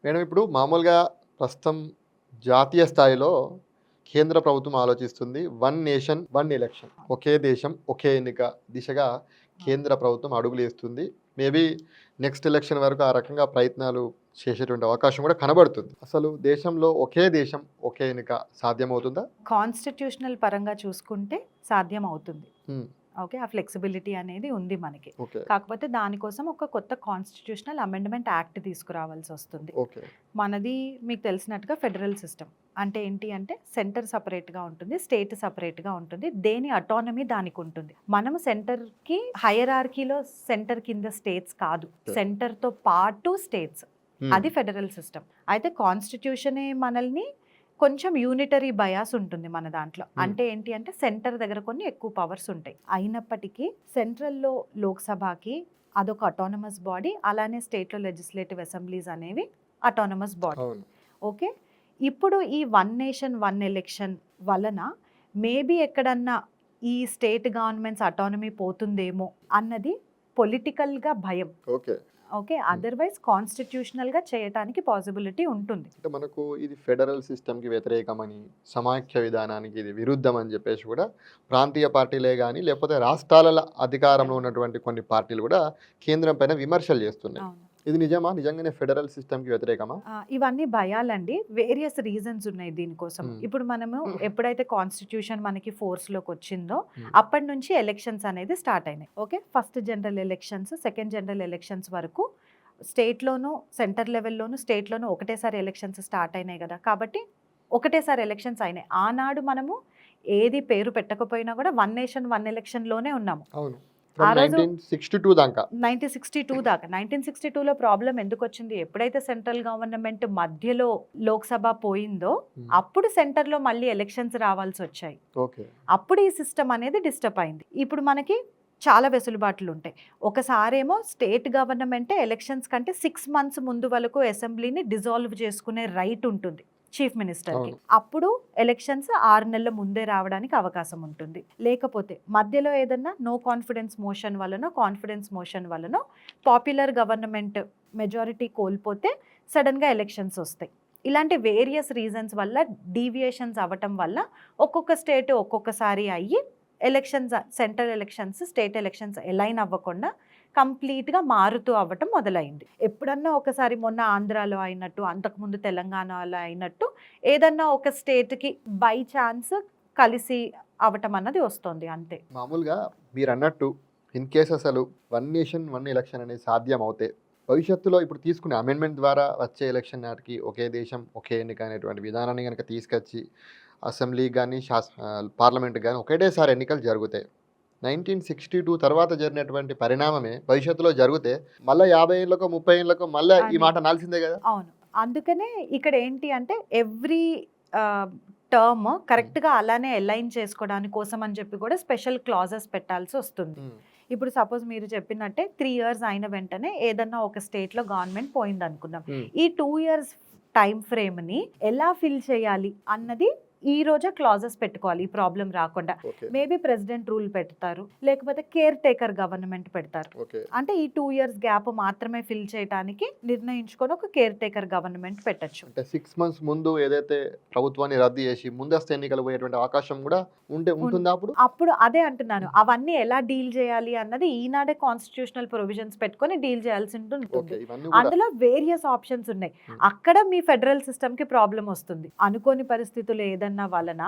Madam ఇప్పుడు మామూలుగా ప్రస్తుతం జాతీయ స్థాయిలో కేంద్ర ప్రభుత్వం ఆలోచిస్తుంది. One nation, one election. ఒకే దేశం, ఒకే ఎన్నిక దిశగా అవును. కేంద్ర ప్రభుత్వం అడుగులేస్తుంది. మేబీ నెక్స్ట్ ఎలక్షన్ వరకు ఆ రకంగా ప్రయత్నాలు చేసేటువంటి అవకాశం కూడా కనబడుతుంది. అసలు దేశంలో ఒకే దేశం, ఒకే ఎన్నిక సాధ్యమవుతుందా? కాన్స్టిట్యూషనల్ పరంగా చూసుకుంటే సాధ్యం అవుతుంది. హ్మ్. ఓకే. ఆ ఫ్లెక్సిబిలిటీ అనేది ఉంది మనకి. ఓకే. కాకపోతే దానికోసం ఒక కొత్త కాన్స్టిట్యూషనల్ అమెండ్మెంట్ యాక్ట్ తీసుకురావాల్సొస్తుంది. ఓకే. మనది మీకు తెలిసినట్టుగా ఫెడరల్ సిస్టమ్. అంటే ఏంటి అంటే సెంటర్ సెపరేట్‌గా ఉంటుంది. స్టేట్ సెపరేట్‌గా ఉంటుంది. దేని అటానమీ దానికుంటుంది. మనము సెంటర్‌కి హైరార్కీలో సెంటర్ కింద స్టేట్స్ కాదు. ఓకే. సెంటర్‌తో పాటు స్టేట్స్. హ్మ్. అది ఫెడరల్ సిస్టమ్. అయితే కాన్స్టిట్యూషనే మనల్ని కొంచెం యూనిటరీ బయాస్ ఉంటుంది మన దాంట్లో. అంటే ఏంటి అంటే సెంటర్ దగ్గర కొన్ని ఎక్కువ పవర్స్ ఉంటాయి. అయినప్పటికీ సెంట్రల్‌లో లోక్‌సభకి అదొక అటానమస్ బాడీ. అలానే స్టేట్‌లో లెజిస్లేటివ్ అసెంబ్లీస్ అనేవి అటానమస్ బాడీ. అవును. ఓకే. ఇప్పుడు ఈ వన్ నేషన్ వన్ ఎలక్షన్ వలన మేబీ ఎక్కడన్నా ఈ స్టేట్ గవర్నమెంట్స్ అటానమీ పోతుందేమో అన్నది పొలిటికల్‌గా భయం. ఓకే. ఓకే. హ్మ్. అదర్‌వైజ్ కాన్స్టిట్యూషనల్‌గా చేయటానికి పాసిబిలిటీ ఉంటుంది. అంటే మనకు ఇది ఫెడరల్ సిస్టమ్‌కి వ్యతిరేకమని, సమాఖ్య విధానానికి ఇది విరుద్ధం అని జెప్పేసి గూడా ప్రాంతీయ పార్టీలే గాని, లేకపోతే రాష్ట్రాలలో అధికారంలో ఉన్నటువంటి కొన్ని పార్టీలు గూడా కేంద్రం పైన విమర్శలు జేస్తున్నాయి. అవును. ఇది నిజమా? నిజంగానే ఫెడరల్ సిస్టమ్‌కి వ్యతిరేకమా? ఇవన్నీ భయాలండి. వేరియస్ రీజన్స్ ఉన్నాయి దీనికోసం. హ్మ్. ఇప్పుడు మనము ఎప్పుడైతే కాన్స్టిట్యూషన్ మనకి ఫోర్స్‌లోకొచ్చిందో హ్మ్. అప్పటి నుంచి ఎలక్షన్స్ అనేది స్టార్ట్ అయినాయి. Okay. First general elections, second general elections వరకు స్టేట్‌లోనూ, సెంటర్ లెవెల్‌లోనూ, స్టేట్‌లోనూ ఒకటేసారి ఎలక్షన్స్ స్టార్ట్ అయినాయి గదా! కాబట్టి ఒకటేసారి ఎలక్షన్స్ అయినాయి. ఆనాడు మనము ఏది పేరు పెట్టకపోయినా గూడా వన్ నేషన్ వన్ ఎలక్షన్‌లోనే ఉన్నాము. అవును. ఆ ఫ్రమ్ రోజు 1962 దాకా. 1962 దాకా. 1962లో ప్రాబ్లమ్ ఎందుకొచ్చింది? ఎప్పుడైతే సెంట్రల్ గవర్నమెంట్ మధ్యలో లోక్‌సభ పోయిందో, హ్మ్. అప్పుడు సెంటర్‌లో మళ్ళీ ఎలక్షన్స్ రావాల్సొచ్చాయి. ఓకే. అప్పుడు ఈ సిస్టమ్ అనేది డిస్టర్బ్ అయింది. ఇప్పుడు మనకి చాలా వెసులుబాట్లుంటాయి. ఒకసారేమో స్టేట్ గవర్నమెంటే ఎలక్షన్స్ కంటే 6 మంత్స్ ముందు వరకు అసెంబ్లీని డిజాల్వ్ చేసుకునే రైట్ ఉంటుంది చీఫ్ మినిస్టర్‌కి. అవును. అప్పుడు ఎలక్షన్స్ 6 నెలల ముందే రావడానికి అవకాశం ఉంటుంది. లేకపోతే మధ్యలో ఏదన్నా నో కాన్ఫిడెన్స్ మోషన్ వలనో, కాన్ఫిడెన్స్ మోషన్ వలనో పాపులర్ గవర్నమెంట్ మెజారిటీ కోల్పోతే సడెన్‌గా ఎలక్షన్స్ ఒస్తాయి. ఇలాంటి వేరియస్ రీజన్స్ వల్ల డీవియేషన్స్ అవ్వటం వల్ల ఒక్కొక్క స్టేట్ ఒక్కొక్కసారి అయ్యి elections central elections, state elections align అవ్వకుండా కంప్లీట్‌గా మారుతూ అవ్వటం మొదలైంది. ఎప్పుడన్నా ఒకసారి మొన్న ఆంధ్రాలో అయినట్టు, అంతకుముందు తెలంగాణలో అయినట్టు ఏదన్నా ఒక స్టేట్‌కి బై ఛాన్స్ కలిసి అవ్వటం అన్నది వస్తోంది అంతే. మామూలుగా మీరన్నట్టు ఇన్ కేస్ అసలు వన్ నేషన్, వన్ ఎలక్షన్ అనేది సాధ్యమవుతే, భవిష్యత్తులో ఇప్పుడు తీసుకునే అమెండ్మెంట్ ద్వారా వచ్చే ఎలక్షన్ నాటికి ఒకే దేశం, ఒకే ఎన్నిక అనేటువంటి విధానాన్ని గనక తీసుకొచ్చి అసెంబ్లీకి గాని, పార్లమెంట్‌కి గాని ఒకటేసారి ఎన్నికలు జరుగుతాయి. 1962 తర్వాత జరిగినటువంటి పరిణామమే భవిష్యత్తులో జరిగితే, మళ్ళా 50 ఏళ్ళకో, 30 ఏళ్ళకో మళ్ళా ఈ అని మాట అనాల్సిందే గదా! అవును. అందుకనే ఇక్కడ ఏంటి అంటే ఎవ్రీ టర్మ్ హ్మ్. కరెక్ట్‌గా అలానే అలైన్ చేసుకోవడానికి కోసం అని చెప్పి కూడా స్పెషల్ క్లాజెస్ పెట్టాల్సొస్తుంది. హ్మ్. ఇప్పుడు సపోజ్ మీరు చెప్పినట్టే 3 ఇయర్స్ అయిన వెంటనే ఏదన్నా ఒక స్టేట్‌లో గవర్నమెంట్ పోయిందనుకుందాం. హ్మ్. ఈ 2 ఇయర్స్ టైమ్ ఫ్రేమ్‌ని ఎలా ఫిల్ చేయాలి అన్నది ఈ రోజే క్లాజెస్ పెట్టుకోవాలి. ఈ ప్రాబ్లమ్ రాకుండా. ఓకే. మేబీ ప్రెసిడెంట్ రూల్ పెడతారు. లేకపోతే కేర్ టేకర్ గవర్నమెంట్ పెడతారు. ఓకే. అంటే ఈ 2 ఇయర్స్ గ్యాప్ మాత్రమే ఫిల్ చేయటానికి నిర్ణయించుకొని ఒక కేర్ టేకర్ గవర్నమెంట్ పెట్టొచ్చు. అంటే 6 మంత్స్ ముందు ఏదైతే ప్రభుత్వాన్ని రద్దు చేసి ముందస్తు ఎన్నికలు పోయేటువంటి అవకాశం గూడా ఉన్ ఉంటుందా అప్పుడు? అప్పుడు అదే అంటున్నాను. హ్మ్. అవన్నీ ఎలా డీల్ చేయాలి అన్నది ఈనాడే కాన్స్టిట్యూషనల్ ప్రొవిజన్స్ పెట్టుకొని డీల్ చేయాల్సి ఉంటుంది. ఓకే. ఇవన్నీ గూడా అందులో వేరియస్ ఆప్షన్స్ ఉన్నాయి. హ్మ్. అక్కడ మీ ఫెడరల్ సిస్టమ్‌కి ప్రాబ్లమ్ వస్తుంది. అనుకోని పరిస్థితులు ఏదన్నా వలన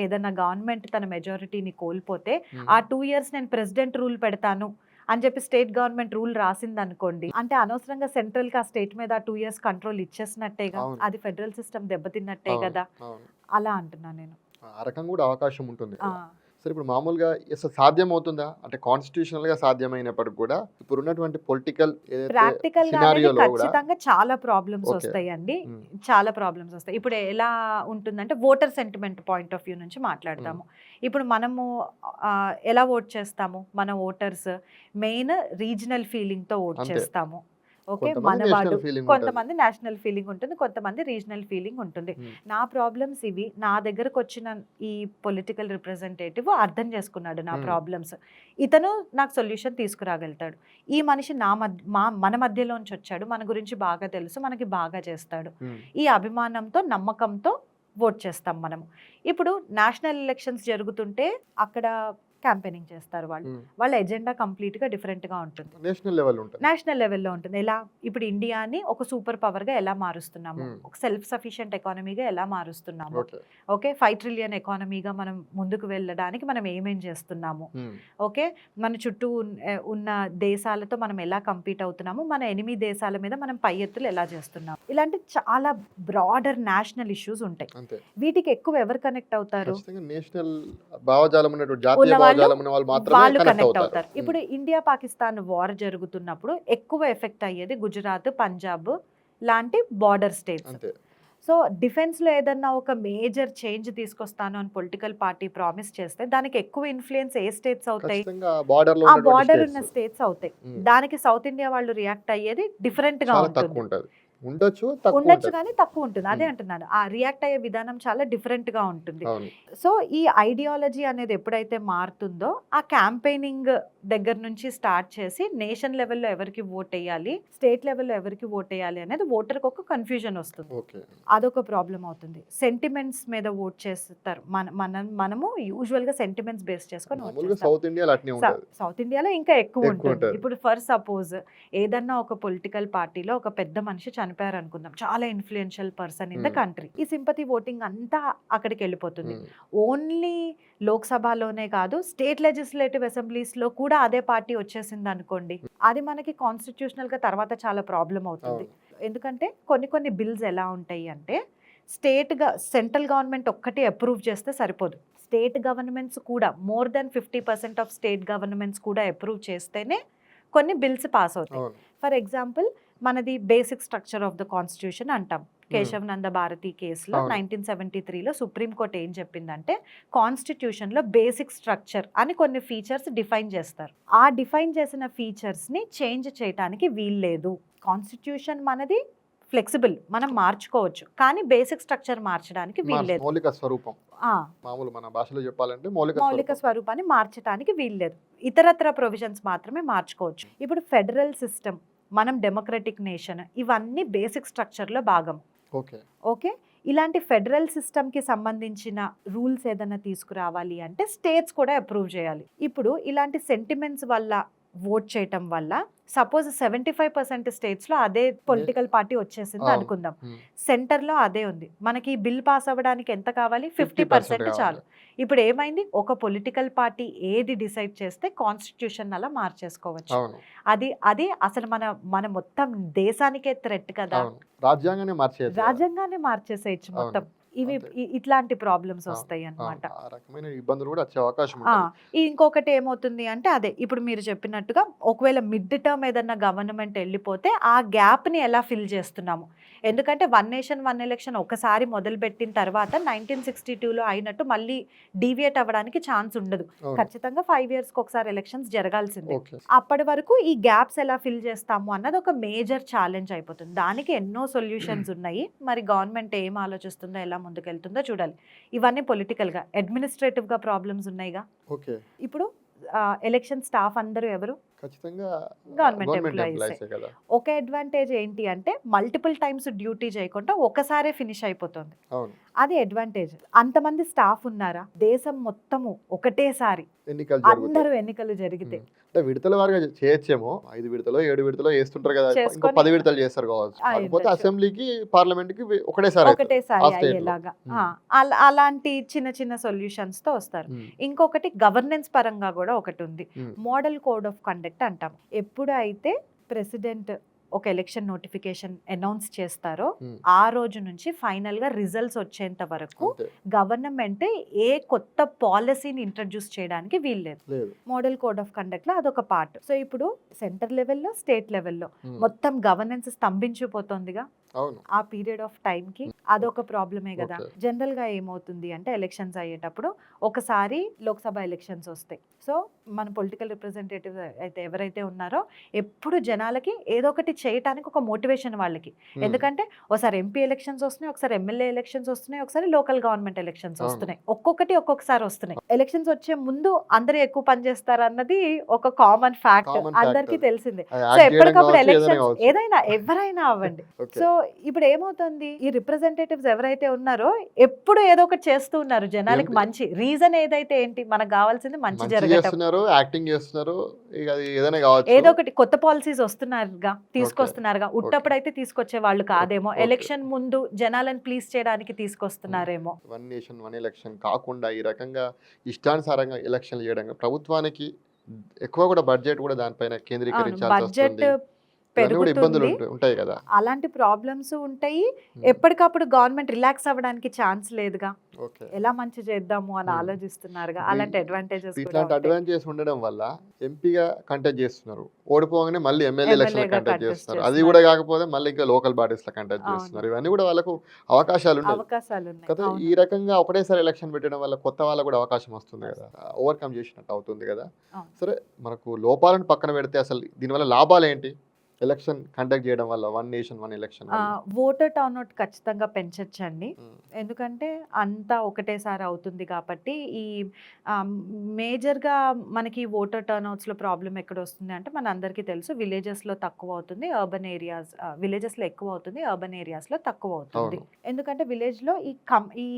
ఏదన్నా గవర్నమెంట్ తన మెజారిటీని కోల్పోతే హ్మ్. ఆ 2 ఇయర్స్ నేను ప్రెసిడెంట్ రూల్ పెడతాను అని చెప్పి స్టేట్ గవర్నమెంట్ రూల్ రాసిందనుకోండి. అంటే అనవసరంగా సెంట్రల్‌కి ఆ స్టేట్ మీద ఆ 2 ఇయర్స్ కంట్రోల్ ఇచ్చేసినట్టేగా. అవును. అది ఫెడరల్ సిస్టమ్ దెబ్బతిన్నట్టే అవును. గదా! అవును. అలా అంటున్నా నేను. ఆ రకంగా గూడా అవకాశం ఉంటుంది ఆ! కదా! సరే ఇప్పుడు మామూలుగా అసలు సాధ్యమవుతుందా? అంటే కాన్స్టిట్యూషనల్‌గా సాధ్యమైనప్పటికి గూడా ఇప్పుడున్నటువంటి పొలిటికల్ ఏదైతే ప్రాక్టికల్‌గా అనేది సినారియోలో గూడా ఖచ్చితంగా చాలా ప్రాబ్లమ్స్ ఓకే. వస్తాయండి. హ్మ్. చాలా ప్రాబ్లమ్స్ వస్తాయి. ఇప్పుడు ఎలా ఉంటుందంటే voter sentiment point of view నుంచి హ్మ్. మాట్లాడదాము. ఇప్పుడు మనము ఎలా ఓట్ చేస్తాము? మన ఓటర్స్ మెయిన్ రీజనల్ ఫీలింగ్‌తో ఓట్ అంతే. చేస్తాము. ఓకే, కొంతమంది మనవాడు, నేషనల్ ఫీలింగ్ ఉంటుంది. కొంతమంది నేషనల్ ఫీలింగ్ ఉంటుంది, కొంతమంది రీజనల్ ఫీలింగ్ ఉంటుంది. నా ప్రాబ్లమ్స్ ఇవి. నా దగ్గరకు వచ్చిన ఈ పొలిటికల్ రిప్రజెంటేటివ్ అర్థం చేసుకున్నాడు నా ప్రాబ్లమ్స్. ఇతను నాకు సొల్యూషన్ తీసుకురాగలుగుతాడు. ఈ మనిషి మన మధ్యలోంచి వచ్చాడు, మన గురించి బాగా తెలుసు, మనకి బాగా చేస్తాడు. ఈ అభిమానంతో, నమ్మకంతో ఓట్ చేస్తాం మనము. ఇప్పుడు నేషనల్ ఎలక్షన్స్ జరుగుతుంటే అక్కడ క్యాంపెయినింగ్ చేస్తారు వాళ్ళు. వాళ్ళ ఎజెండా కంప్లీట్గా డిఫరెంట్గా ఉంటుంది. నేషనల్ లెవెల్ ఉంటుంది. నేషనల్ లెవెల్లో ఉంటుంది. ఎలా ఇప్పుడు ఇండియాని ఒక సూపర్ పవర్గా ఎలా మారుస్తున్నాము, ఒక సెల్ఫ్ సఫిషియెంట్ ఎకానమీగా ఎలా మారుస్తున్నాము, ఓకే 5 ట్రిలియన్ ఎకానమీగా మనం ముందుకు వెళ్ళడానికి మనం ఏమేం చేస్తున్నాము, ఓకే మన చుట్టూ ఉన్న దేశాలతో మనం ఎలా కంపీట్ అవుతున్నాము, మన ఎనిమి దేశాల మీద మనం పై ఎత్తులు ఎలా చేస్తున్నాము. ఇలాంటి చాలా బ్రాడర్ నేషనల్ ఇష్యూస్ ఉంటాయి. వీటికి ఎక్కువ ఎవరు కనెక్ట్ అవుతారు? నేషనల్ భావజాలం ఉన్నటువంటి జాతీయ భావజాలం ఉన్న వాళ్ళు మాత్రమే కనెక్ట్ అవుతారు. ఇప్పుడు ఇండియా పాకిస్తాన్ వార్ జరుగుతున్నప్పుడు ఎక్కువ ఎఫెక్ట్ అయ్యేది గుజరాత్, పంజాబ్ లాంటి బార్డర్ స్టేట్స్. సో డిఫెన్స్ లో ఏదన్నా ఒక మేజర్ చేంజ్ తీసుకొస్తాను అని పొలిటికల్ పార్టీ ప్రామిస్ చేస్తే దానికి ఎక్కువ ఇన్ఫ్లుయెన్స్ ఏ స్టేట్స్ అవుతాయి? ఆ బార్డర్ ఉన్న స్టేట్స్ అవుతాయి. దానికి సౌత్ ఇండియా వాళ్ళు రియాక్ట్ అయ్యేది డిఫరెంట్ గా ఉంటుంది. ఉండొచ్చు కానీ తక్కువ ఉంటుంది. అదే అంటున్నాను, ఆ రియాక్ట్ అయ్యే విధానం చాలా డిఫరెంట్ గా ఉంటుంది. సో ఈ ఐడియాలజీ అనేది ఎప్పుడైతే మారుతుందో ఆ క్యాంపెయినింగ్ దగ్గర నుంచి స్టార్ట్ చేసి నేషన్ లెవెల్లో ఎవరికి ఓట్ వేయాలి, స్టేట్ లెవెల్లో ఎవరికి ఓట్ వేయాలి అనేది ఓటర్కి ఒక కన్ఫ్యూజన్ వస్తుంది. అదొక ప్రాబ్లం అవుతుంది. సెంటిమెంట్స్ మీద ఓట్ చేస్తారు. మనము యూజువల్ గా సెంటిమెంట్స్ బేస్ చేసుకొని సౌత్ ఇండియాలో ఇంకా ఎక్కువ ఉంటుంది. ఇప్పుడు ఫర్ సపోజ్ ఏదన్నా ఒక పొలిటికల్ పార్టీలో ఒక పెద్ద మనిషి చనిపోయారు అనుకుందాం, చాలా influential person in the country. ఈ సింపతి ఓటింగ్ అంతా అక్కడికి వెళ్ళిపోతుంది. ఓన్లీ లోక్సభలోనే కాదు, స్టేట్ లెజిస్లేటివ్ అసెంబ్లీస్ లో కూడా అదే పార్టీ వచ్చేసింది అనుకోండి, అది మనకి కాన్స్టిట్యూషనల్ గా తర్వాత చాలా ప్రాబ్లం అవుతుంది. ఎందుకంటే కొన్ని బిల్స్ ఎలా ఉంటాయి అంటే సెంట్రల్ గవర్నమెంట్ ఒక్కటి అప్రూవ్ చేస్తే సరిపోదు. స్టేట్ గవర్నమెంట్స్ కూడా more than 50% of state governments కూడా అప్రూవ్ చేస్తేనే కొన్ని బిల్స్ పాస్ అవుతాయి. ఫర్ ఎగ్జాంపుల్ మనది basic structure of the constitution అంటాం. కేశవ్ నంద భారతి కేసులో 1973లో సుప్రీంకోర్టు ఏం చెప్పిందంటే కాన్స్టిట్యూషన్లో బేసిక్ స్ట్రక్చర్ అని కొన్ని ఫీచర్స్ డిఫైన్ చేస్తారు. ఆ డిఫైన్ చేసిన ఫీచర్స్ని చేంజ్ చేయడానికి వీల్లేదు. కాన్స్టిట్యూషన్ మనది ఫ్లెక్సిబుల్, మనం మార్చుకోవచ్చు, కానీ బేసిక్ స్ట్రక్చర్ మార్చడానికి వీల్లేదు. మౌలిక స్వరూపం, మామూలు మన భాషలో చెప్పాలంటే మౌలిక స్వరూపాన్ని మార్చడానికి వీల్లేదు. ఇతరత్ర ప్రొవిజన్స్ మాత్రమే మార్చుకోవచ్చు. ఇప్పుడు ఫెడరల్ సిస్టమ్, మనం డెమోక్రటిక్ నేషన్, ఇవన్నీ బేసిక్ స్ట్రక్చర్లో భాగం. ఓకే, ఇలాంటి ఫెడరల్ సిస్టమ్కి సంబంధించిన రూల్స్ ఏదైనా తీసుకురావాలి అంటే స్టేట్స్ కూడా అప్రూవ్ చేయాలి. ఇప్పుడు ఇలాంటి సెంటిమెంట్స్ వల్ల ఓట్ చేయటం వల్ల సపోజ్ 75% స్టేట్స్లో అదే పొలిటికల్ పార్టీ వచ్చేసింది అనుకుందాం, సెంటర్లో అదే ఉంది, మనకి బిల్ పాస్ అవ్వడానికి ఎంత కావాలి? 50% చాలు. ఇప్పుడు ఏమైంది, ఒక పొలిటికల్ పార్టీ ఏది డిసైడ్ చేస్తే కాన్స్టిట్యూషన్ అలా మార్చేసుకోవచ్చు. అది అసలు మన మొత్తం దేశానికే థ్రెట్ కదా. రాజ్యాంగానే మార్చేసేయచ్చు మొత్తం. ఇట్లాంటి ప్రాబ్లమ్స్ వస్తాయి అన్నమాట. ఇంకొకటి ఏమవుతుంది అంటే అదే ఇప్పుడు మీరు చెప్పినట్టుగా ఒకవేళ మిడ్ టర్మ్ ఏదన్నా గవర్నమెంట్ వెళ్ళిపోతే ఆ గ్యాప్ ని ఎలా ఫిల్ చేస్తున్నాము. ఎందుకంటే 1 నేషన్ 1 ఎలక్షన్ ఒకసారి మొదలుపెట్టిన తర్వాత 1962లో అయినట్టు మళ్ళీ డీవియేట్ అవ్వడానికి ఛాన్స్ ఉండదు. ఖచ్చితంగా 5 years ఒకసారి ఎలక్షన్స్ జరగాల్సిందే. అప్పటి వరకు ఈ గ్యాప్స్ ఎలా ఫిల్ చేస్తాము అన్నది ఒక మేజర్ ఛాలెంజ్ అయిపోతుంది. దానికి ఎన్నో సొల్యూషన్స్ ఉన్నాయి. మరి గవర్నమెంట్ ఏం ఆలోచిస్తుందో, ఎలా ముందుకెళ్తుందో చూడాలి. ఇవన్నీ పొలిటికల్ గా, అడ్మినిస్ట్రేటివ్ గా ప్రాబ్లమ్స్ ఉన్నాయిగా. ఇప్పుడు ఎలక్షన్ స్టాఫ్ అందరూ ఎవరు? Government employees. ఒక అడ్వాంటేజ్ ఏంటి అంటే మల్టిపుల్ టైమ్స్ డ్యూటీ చేయకుండా ఒకసారి ఫినిష్ అయిపోతుంది. అది అడ్వాంటేజ్. అంతమంది స్టాఫ్ ఉన్నారా? దేశం మొత్తము ఒకటేసారి అందరూ ఎన్నికలు జరిగితే విడతల వారిగా చేయొచ్చేమో, 5 విడతలో 7 విడతలో వేస్తుంటారు కదా, ఇంకో 10 విడతలు చేస్తారు కావచ్చు. కాకపోతే అసెంబ్లీకి పార్లమెంట్ కి ఒకటేసారి అయ్యేలాగా అలాంటి చిన్న సొల్యూషన్స్ తో వస్తారు. ఇంకొకటి గవర్నెన్స్ పరంగా కూడా ఒకటి ఉంది, మోడల్ కోడ్ ఆఫ్ కండక్ట్ అంటాం. ఎప్పుడు అయితే ప్రెసిడెంట్ ఒక ఎలక్షన్ నోటిఫికేషన్ అనౌన్స్ చేస్తారో ఆ రోజు నుంచి ఫైనల్ గా రిజల్ట్స్ వచ్చేంత వరకు గవర్నమెంట్ ఏ కొత్త పాలసీని ఇంట్రడ్యూస్ చేయడానికి వీల్లేదు. మోడల్ కోడ్ ఆఫ్ కండక్ట్ లో అదొక పార్ట్. సో ఇప్పుడు సెంటర్ లెవెల్లో, స్టేట్ లెవెల్లో మొత్తం గవర్నెన్స్ స్తంభించిపోతుందిగా. అవును. ఆ పీరియడ్ ఆఫ్ టైంకి అదొక ప్రాబ్లమే కదా. ఓకే. జనరల్గా ఏమవుతుంది అంటే ఎలక్షన్స్ అయ్యేటప్పుడు ఒకసారి లోక్సభ ఎలక్షన్స్ వస్తాయి. సో మన పొలిటికల్ రిప్రజెంటేటివ్ అయితే ఎవరైతే ఉన్నారో ఎప్పుడు జనాలకి ఏదో ఒకటి చేయటానికి ఒక మోటివేషన్ వాళ్ళకి. ఎందుకంటే ఒకసారి ఎంపీ ఎలక్షన్స్ వస్తున్నాయి, ఒకసారి ఎమ్మెల్యే ఎలక్షన్స్ వస్తున్నాయి, ఒకసారి లోకల్ గవర్నమెంట్ ఎలక్షన్స్ అవును. వస్తున్నాయి. ఒక్కొక్కసారి వస్తున్నాయి. ఎలక్షన్స్ వచ్చే ముందు అందరూ ఎక్కువ పని చేస్తారు అన్నది ఒక కామన్ ఫ్యాక్ట్, కామన్ ఫ్యాక్ట్ అందరికీ అది. తెలిసిందే. అది సో యాక్ట్ చేయడం ఎప్పటికప్పుడు కావచ్చు, ఏదైనా ఎలక్షన్స్ కావచ్చు. ఏదైనా ఎవరైనా అవ్వండి. ఓకే. సో ఇప్పుడు ఏమవుతుంది, ఈ రిప్రజెంటేటివ్స్ ఎవరైతే ఉన్నారో ఎప్పుడు ఏదో ఒకటి చేస్తూ ఉన్నారు జనాలకి ఏంటి? మంచి. రీజన్ ఏదైతే ఏంటి, మనకు కావాల్సింది మంచి మంచి జరగటం. చేస్తున్నారు, యాక్టింగ్ చేస్తున్నారు. ఇక అది ఏదైనా కావచ్చు. ఏదో ఒకటి కొత్త పాలసీస్ తీసుకొస్తున్నారుగా. ఉట్టప్పుడైతే తీసుకొచ్చే వాళ్ళు కాదేమో, ఓకే. ఎలక్షన్ ముందు జనాలను ప్లీజ్ చేయడానికి తీసుకొస్తున్నారేమో. వన్ నేషన్ వన్ ఎలక్షన్ కాకుండా ఈ రకంగా ఇష్టానుసారంగా ఎలక్షన్లు చేయడం ప్రభుత్వానికి ఎక్కువ కూడా బడ్జెట్ కూడా దానిపైన అవును, కేంద్రీకరించాల్సి బడ్జెట్ వస్తుంది. ఇవన్నీ కూడా ఇబ్బందులు పెరుగుతుంది, ఉంటాయి కదా. అలాంటి ప్రాబ్లమ్స్ ఉంటాయి. ఎప్పటికప్పుడు గవర్నమెంట్ రిలాక్స్ అవ్వడానికి ఛాన్స్ లేదుగా. ఓకే. ఎలా మంచి చేద్దాము అని Hmm. ఆలోచిస్తున్నారుగా. ఇప్పుడు అలాంటి అడ్వాంటేజెస్ కూడా ఇట్లాంటి ఉంటాయి. అడ్వాంటేజెస్ ఉండడం వల్ల ఎంపీగా కంటెస్ట్ చేస్తున్నారు, ఓడిపోగానే మళ్ళీ ఎమ్మెల్యే ఎలక్షన్ ఎమ్మెల్యేగా కంటెస్ట్ contest చేస్తున్నారు. అది చేస్తున్నారు. కూడా కాకపోతే మళ్ళీ ఇంకా లోకల్ బాడీస్ లో కంటెస్ట్ అవును. చేస్తున్నారు. ఇవన్నీ కూడా వాళ్ళకు అవకాశాలు ఉన్నాయి అవకాశాలు ఉన్నాయి. కదా. అవును. ఈ రకంగా ఒకటేసారి ఎలక్షన్ పెట్టడం వల్ల కొత్త వాళ్ళకు కూడా అవకాశం వస్తుంది కదా, ఓవర్కమ్ చేసినట్టు అవుతుంది కదా. అవును. సరే, మనకు లోపాలను పక్కన పెడితే అసలు దీనివల్ల లాభాలు ఏంటి? ఎలక్షన్ కండక్ట్ చేయడం వల్ల one nation one election voter turnout ఖచ్చితంగా పెంచొచ్చండి. ఎందుకంటే అంతా ఒకటేసారి అవుతుంది కాబట్టి. ఈ మేజర్గా మనకి ఓటర్ టర్న్అవుట్స్లో ప్రాబ్లం ఎక్కడ వస్తుంది అంటే మన అందరికీ తెలుసు, విలేజెస్లో తక్కువ అవుతుంది, అర్బన్ ఏరియాస్ విలేజెస్లో ఎక్కువ అవుతుంది, అర్బన్ ఏరియాస్లో తక్కువ అవుతుంది. అవును. ఎందుకంటే విలేజ్లో ఈ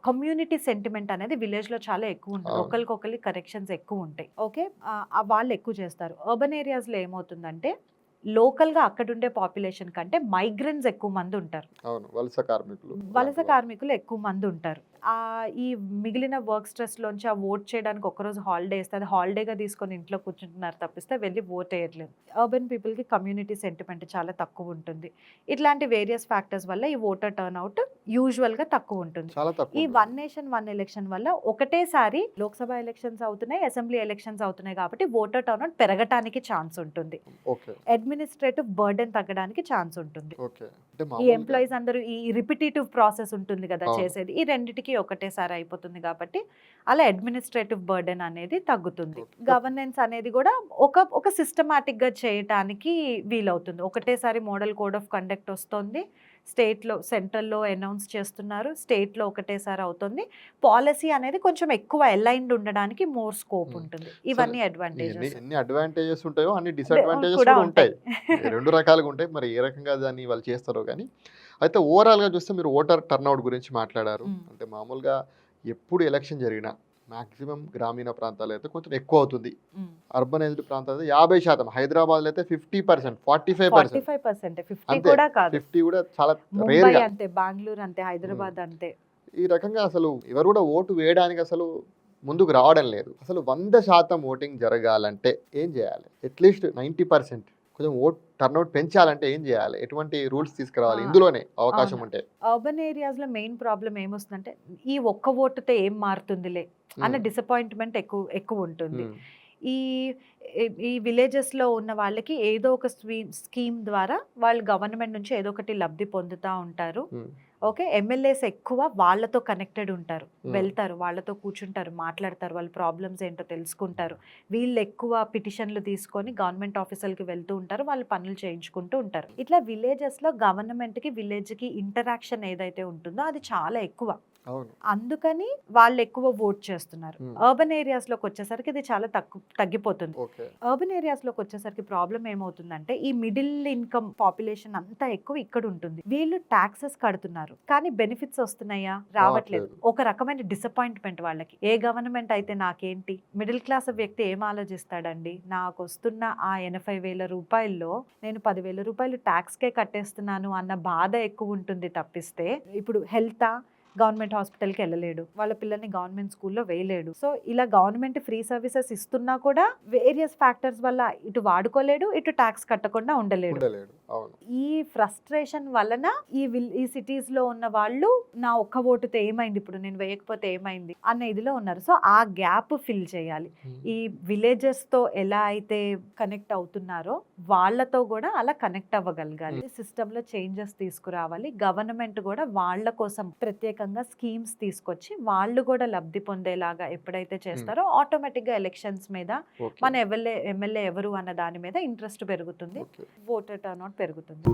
కమ్యూనిటీ సెంటిమెంట్ అనేది విలేజ్లో చాలా ఎక్కువ ఉంటుంది. అవును. ఒకరికొకరికి కరెక్షన్స్ ఎక్కువ ఉంటాయి. ఓకే, వాళ్ళు ఎక్కువ చేస్తారు. అర్బన్ ఏరియాస్లో ఏమవుతుందంటే లోకల్గా అక్కడుండే పాపులేషన్ కంటే మైగ్రెంట్స్ ఎక్కువ మంది ఉంటారు. అవును, వలస కార్మికులు వలస కార్మికులు ఎక్కువ మంది ఉంటారు. ఈ మిగిలిన వర్క్ స్ట్రెస్లోంచి ఆ ఓట్ చేయడానికి ఒకరోజు హాలిడే ఇస్తే అది హాలిడేగా తీసుకొని ఇంట్లో కూర్చుంటున్నారు తప్పిస్తే వెళ్ళి ఓట్ వేయట్లేదు. అర్బన్ పీపుల్కి కమ్యూనిటీ సెంటిమెంట్ చాలా తక్కువ ఉంటుంది. ఇట్లాంటి వేరియస్ ఫ్యాక్టర్స్ వల్ల ఈ ఓటర్ టర్న్అవుట్ యూజువల్గా తక్కువ ఉంటుంది. చాలా తక్కువ ఈ ఉంటుంది. వన్ నేషన్ వన్ ఎలక్షన్ వల్ల ఒకటేసారి లోక్సభ ఎలక్షన్స్ అవుతున్నాయి, అసెంబ్లీ ఎలక్షన్స్ అవుతున్నాయి కాబట్టి ఓటర్ టర్న్అవుట్ పెరగటానికి ఛాన్స్ ఉంటుంది. ఓకే. అడ్మినిస్ట్రేటివ్ బర్డెన్ తగ్గడానికి ఛాన్స్ ఉంటుంది. ఓకే. అంటే ఈ మామూలుగా ఎంప్లాయీస్ అందరూ ఈ రిపిటేటివ్ ప్రాసెస్ ఉంటుంది కదా అవును. చేసేది, ఈ రెండిటికి ఒకటేసారి అయిపోతుంది కాబట్టి అలా అడ్మినిస్ట్రేటివ్ బర్డెన్ అనేది తగ్గుతుంది. ఓకే. గవర్నెన్స్ అనేది కూడా ఒక సిస్టమాటిక్ గా చేయటానికి వీలవుతుంది. ఒకటేసారి మోడల్ కోడ్ ఆఫ్ కండక్ట్ వస్తుంది, స్టేట్లో సెంట్రల్లో అనౌన్స్ చేస్తున్నారు, స్టేట్లో ఒకటేసారి అవుతుంది. పాలసీ అనేది కొంచెం ఎక్కువ అలైన్డ్ ఉండడానికి మోర్ స్కోప్ ఉంటుంది. ఇవన్నీ అడ్వాంటేజెస్. ఎన్ని అడ్వాంటేజెస్ ఉంటాయో అన్ని డిసడ్వాంటేజెస్ కూడా కూడా ఉంటాయి. రెండు రకాలుగా ఉంటాయి. మరి ఏ రకంగా దాన్ని వాళ్ళు చేస్తారో కానీ, అయితే ఓవరాల్గా చూస్తే మీరు ఓటర్ టర్న్అవుట్ గురించి మాట్లాడారు. అంటే మామూలుగా ఎప్పుడు ఎలక్షన్ జరిగినా మాక్సిమం గ్రామీణ ప్రాంతాలు అయితే కొంచెం ఎక్కువ అవుతుంది, అర్బనైజ్డ్ ప్రాంతాలు 50%, హైదరాబాద్లో అయితే 50%, 45%, 45%, 50 అంతే. కూడా కాదు. 50 కూడా చాలా ముంబై రేర్గా. అంతే, బెంగళూరు అంతే, హైదరాబాద్ అంతే. ఈ రకంగా అసలు ఎవరు కూడా ఓటు వేయడానికి అసలు ముందుకు రావడం లేదు. అసలు 100% ఓటింగ్ జరగాలంటే ఏం చేయాలి? అట్లీస్ట్ 90% కొంచెం టర్న్అవుట్ పెంచాలంటే ఏం చేయాలి? ఎటువంటి రూల్స్ తీసుకురావాలి ఇందులోనే అవకాశం అవును. ఉంటే? అర్బన్ ఏరియాస్లో మెయిన్ ప్రాబ్లం ఏమొస్తుందంటే ఈ ఒక్క ఓటుతో ఏం మారుతుందిలే అన్న డిసప్పాయింట్మెంట్ ఎక్కువ ఉంటుంది. ఈ ఈ విలేజెస్లో ఉన్న వాళ్ళకి ఏదో ఒక స్కీమ్ ద్వారా వాళ్ళు గవర్నమెంట్ నుంచి ఏదో ఒకటి లబ్ధి పొందుతూ ఉంటారు. ఓకే, ఎమ్మెల్యేస్ ఎక్కువ వాళ్ళతో కనెక్టెడ్ ఉంటారు, వెళ్తారు, వాళ్ళతో కూర్చుంటారు, మాట్లాడతారు, వాళ్ళ ప్రాబ్లమ్స్ ఏంటో తెలుసుకుంటారు. వీళ్ళు ఎక్కువ పిటిషన్లు తీసుకొని గవర్నమెంట్ ఆఫీసర్కి వెళ్తూ ఉంటారు, వాళ్ళు పనులు చేయించుకుంటూ ఉంటారు. ఇట్లా విలేజెస్లో గవర్నమెంట్కి విలేజ్కి ఇంటరాక్షన్ ఏదైతే ఉంటుందో అది చాలా ఎక్కువ. అవును. అందుకని వాళ్ళు ఎక్కువ ఓట్ చేస్తున్నారు. అర్బన్ ఏరియాస్లోకి వచ్చేసరికి ఇది చాలా తగ్గిపోతుంది. ఓకే. అర్బన్ ఏరియాస్లోకి వచ్చేసరికి ప్రాబ్లం ఏమవుతుందంటే ఈ మిడిల్ ఇన్కమ్ పాపులేషన్ అంతా ఎక్కువ ఇక్కడ ఉంటుంది. వీళ్ళు ట్యాక్సెస్ కడుతున్నారు కానీ బెనిఫిట్స్ వస్తున్నాయా? రావట్లేదు. ఒక రకమైన డిసప్పాయింట్మెంట్ వాళ్ళకి. ఏ గవర్నమెంట్ అయితే నాకేంటి? మిడిల్ క్లాస్ వ్యక్తి ఏం ఆలోచిస్తాడండి? నాకు వస్తున్న ఆ 80,000 రూపాయల్లో నేను 10,000 రూపాయలు ట్యాక్స్కే కట్టేస్తున్నాను అన్న బాధ ఎక్కువ ఉంటుంది తప్పిస్తే, ఇప్పుడు హెల్తా, గవర్నమెంట్ హాస్పిటల్కి వెళ్ళలేడు, వాళ్ళ పిల్లల్ని గవర్నమెంట్ స్కూల్లో వేయలేడు. సో ఇలా గవర్నమెంట్ ఫ్రీ సర్వీసెస్ ఇస్తున్నా కూడా వేరియస్ ఫ్యాక్టర్స్ వల్ల ఇటు వాడుకోలేడు, ఇటు ట్యాక్స్ కట్టకుండా ఉండలేడు. అవును. ఈ ఫ్రస్ట్రేషన్ వలన ఈ సిటీస్ లో ఉన్న వాళ్ళు నా ఒక్క ఓటుతో ఏమైంది, ఇప్పుడు నేను వేయకపోతే ఏమైంది అన్న ఇదిలో ఉన్నారు. సో ఆ గ్యాప్ ఫిల్ చేయాలి. ఈ విలేజెస్ తో ఎలా అయితే కనెక్ట్ అవుతున్నారో వాళ్ళతో కూడా అలా కనెక్ట్ అవ్వగలగాలి. సిస్టమ్ లో చేంజెస్ తీసుకురావాలి. గవర్నమెంట్ కూడా వాళ్ళ కోసం ప్రత్యేకంగా స్కీమ్స్ తీసుకొచ్చి వాళ్ళు కూడా లబ్ధి పొందేలాగా ఎప్పుడైతే చేస్తారో ఆటోమేటిక్ గా ఎలక్షన్స్ మీద ఓకే. మన ఎమ్మెల్యే ఎవరు అన్న దాని మీద ఇంట్రెస్ట్ పెరుగుతుంది, ఓకే. ఓటర్ టర్న్అవుట్ పెరుగుతుంది.